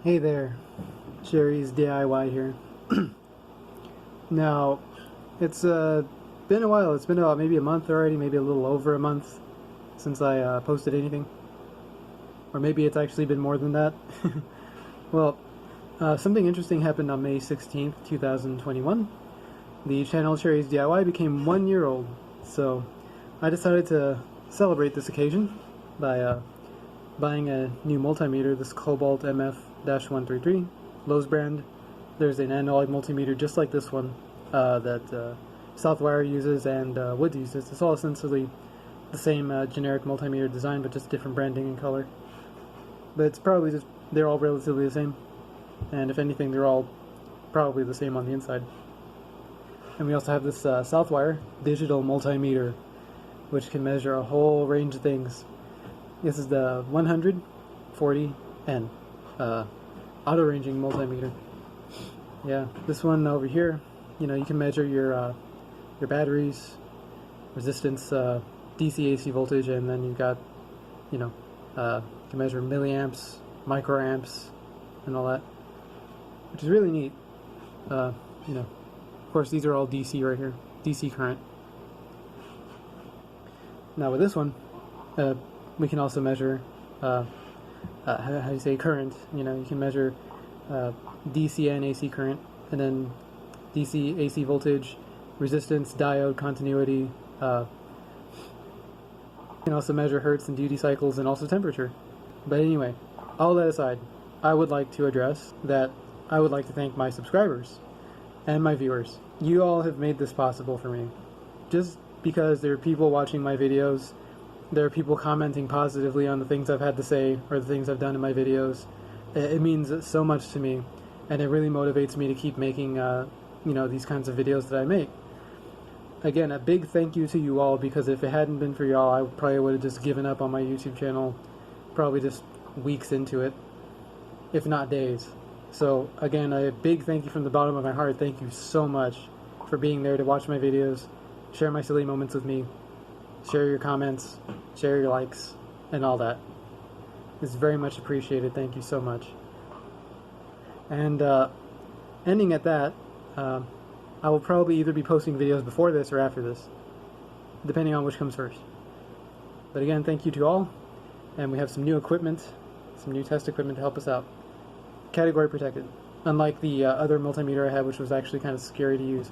Hey there, Sherry's DIY here. Now, it's been a while. It's been about maybe a month already, maybe a little over a month since I posted anything. Or maybe it's actually been more than that. Well, something interesting happened on May 16th, 2021. The channel Sherry's DIY became 1 year old, so I decided to celebrate this occasion by buying a new multimeter, this Cobalt MF-133, Lowe's brand. There's an analog multimeter just like this one that Southwire uses and Wood uses. It's all essentially the same generic multimeter design, but just different branding and color. But it's probably just, they're all relatively the same. And if anything, they're all probably the same on the inside. And we also have this Southwire digital multimeter, which can measure a whole range of things. This is the 140N auto ranging multimeter. Yeah, this one over here, you can measure your batteries, resistance, DC AC voltage, and then you've got, you can measure milliamps, microamps, and all that, which is really neat. Of course, these are all DC right here, DC current. Now with this one, we can also measure, how do you say, current. You can measure DC and AC current, and then DC, AC voltage, resistance, diode, continuity. You can also measure hertz and duty cycles and also temperature. But anyway, all that aside, I would like to address that I would like to thank my subscribers and my viewers. You all have made this possible for me. Just because there are people watching my videos, there are people commenting positively on the things I've had to say or the things I've done in my videos. It means so much to me, and it really motivates me to keep making, these kinds of videos that I make. Again, a big thank you to you all, because if it hadn't been for y'all, I probably would have just given up on my YouTube channel, probably just weeks into it, if not days. So again, a big thank you from the bottom of my heart. Thank you so much for being there to watch my videos, share my silly moments with me, share your comments, share your likes, and all that. It's very much appreciated. Thank you so much. And ending at that, I will probably either be posting videos before this or after this, depending on which comes first. But again, thank you to all, and we have some new equipment, some new test equipment to help us out. Category protected, unlike the other multimeter I had, which was actually kind of scary to use.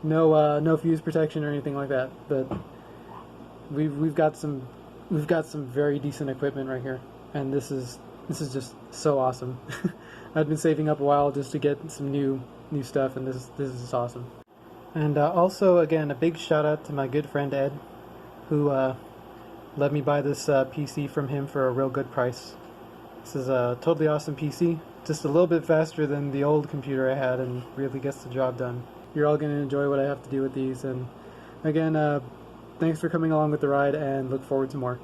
No fuse protection or anything like that, but we've got some very decent equipment right here, and this is just so awesome. I've been saving up a while just to get some new stuff, and this is just awesome. And also, again, a big shout out to my good friend Ed, who let me buy this PC from him for a real good price. This is a totally awesome PC, just a little bit faster than the old computer I had, and really gets the job done. You're all going to enjoy what I have to do with these, and again, thanks for coming along with the ride, and look forward to more.